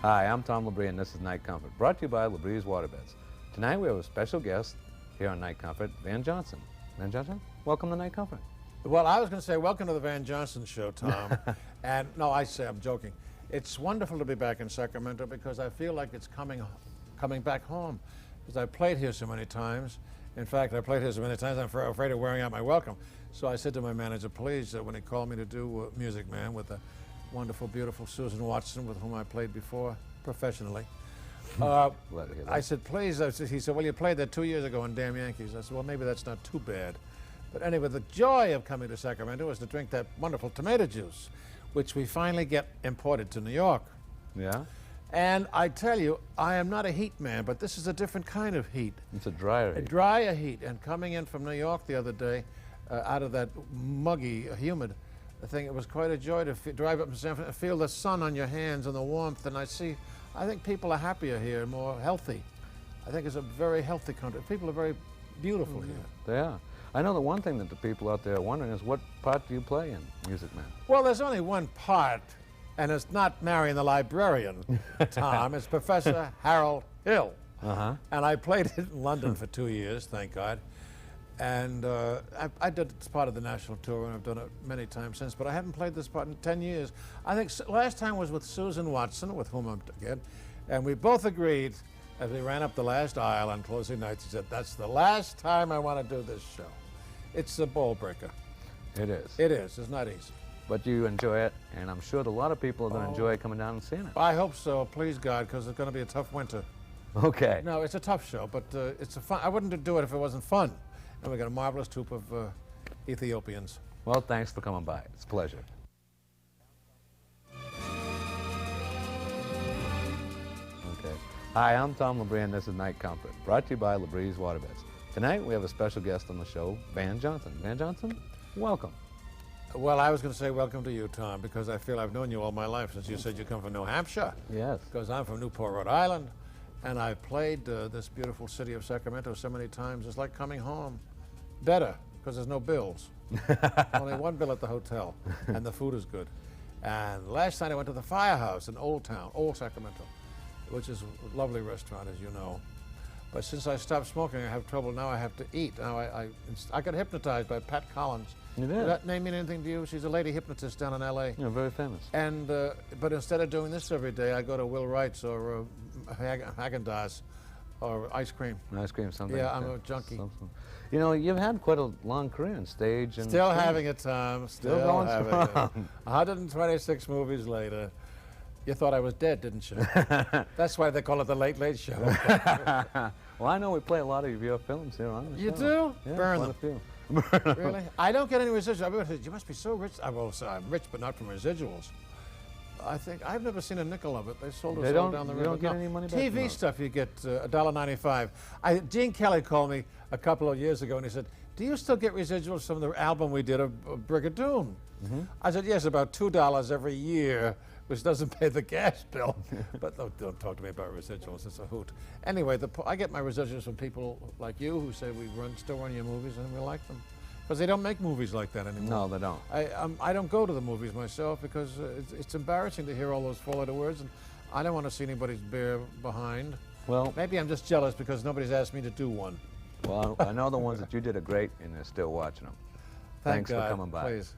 Hi, I'm Tom LaBrie, and this is Night Comfort, brought to you by LaBrie's Waterbeds. Tonight we have a special guest here on Night Comfort, Van Johnson. Van Johnson, welcome to Night Comfort. Well, I was going to say, welcome to the Van Johnson Show, Tom. And no, I'm joking. It's wonderful to be back in Sacramento because I feel like it's coming back home. Because I played here so many times. In fact, I played here so many times, I'm afraid of wearing out my welcome. So I said to my manager, please, when he called me to do Music Man with the wonderful, beautiful Susan Watson, with whom I played before professionally. I said, please. He said, well, you played that 2 years ago in Damn Yankees. I said, well, maybe that's not too bad. But anyway, the joy of coming to Sacramento was to drink that wonderful tomato juice, which we finally get imported to New York. Yeah? And I tell you, I am not a heat man, but this is a different kind of heat. It's a drier heat. A drier heat. And coming in from New York the other day, out of that muggy, humid thing, it was quite a joy to drive up to San Francisco, feel the sun on your hands and the warmth. And I think people are happier here and more healthy. I think it's a very healthy country. People are very beautiful here. They are. I know the one thing that the people out there are wondering is, what part do you play in Music Man? Well, there's only one part, and it's not Marion the librarian, Tom. It's Professor Harold Hill. Uh-huh. And I played it in London for 2 years, thank God. And I did this part of the national tour, and I've done it many times since, but I haven't played this part in 10 years. I think last time was with Susan Watson, with whom I'm again, and we both agreed as we ran up the last aisle on closing nights. He said, that's the last time I want to do this show. It's a ball breaker. It is. It is. It's not easy. But you enjoy it, and I'm sure that a lot of people are going to enjoy coming down and seeing it. I hope so, please God, because it's going to be a tough winter. Okay. No, it's a tough show, but it's a fun. I wouldn't do it if it wasn't fun. And we got a marvelous troupe of Ethiopians. Well, thanks for coming by. It's a pleasure. Okay. Hi, I'm Tom LaBrie, and this is Night Comfort, brought to you by LaBrie's Waterbeds. Tonight we have a special guest on the show, Van Johnson. Van Johnson, welcome. Well, I was going to say welcome to you, Tom, because I feel I've known you all my life since you said you come from New Hampshire. Yes. Because I'm from Newport, Rhode Island, and I played this beautiful city of Sacramento so many times. It's like coming home. Better, because there's no bills. Only one bill at the hotel, and the food is good. And last night I went to the Firehouse in Old Town, Old Sacramento, which is a lovely restaurant, as you know. But since I stopped smoking, I have trouble now. I have to eat. Now I got hypnotized by Pat Collins. You did? Does that name mean anything to you? She's a lady hypnotist down in L.A. You're very famous. And but instead of doing this every day, I go to Will Wright's or Haagen-Dazs or ice cream. Ice cream, something. Yeah, I'm a junkie. Something. You know, you've had quite a long career on stage. And Still having it, Tom. Still going having strong. it. 126 movies later. You thought I was dead, didn't you? That's why they call it the Late Late Show. Well, I know we play a lot of your films here on the show. You do? Yeah, Burn quite them. a few. Really? I don't get any residuals. Everybody says, you must be so rich. I'm rich, but not from residuals. I think I've never seen a nickel of it. They sold us all down the river. You don't get any money back from TV it? stuff, you get $1.95. Gene Kelly called me a couple of years ago, and he said, do you still get residuals from the album we did of Brigadoon? Mm-hmm. I said, yes, about $2 every year, which doesn't pay the gas bill. But don't talk to me about residuals. It's a hoot. Anyway, I get my residuals from people like you who say we still run your movies, and we like them. Because they don't make movies like that anymore. No, they don't. I don't go to the movies myself because it's embarrassing to hear all those four-letter words, and I don't want to see anybody's bare behind. Well, maybe I'm just jealous because nobody's asked me to do one. Well, I know the ones that you did are great, and they're still watching them. Thanks for coming by. Please.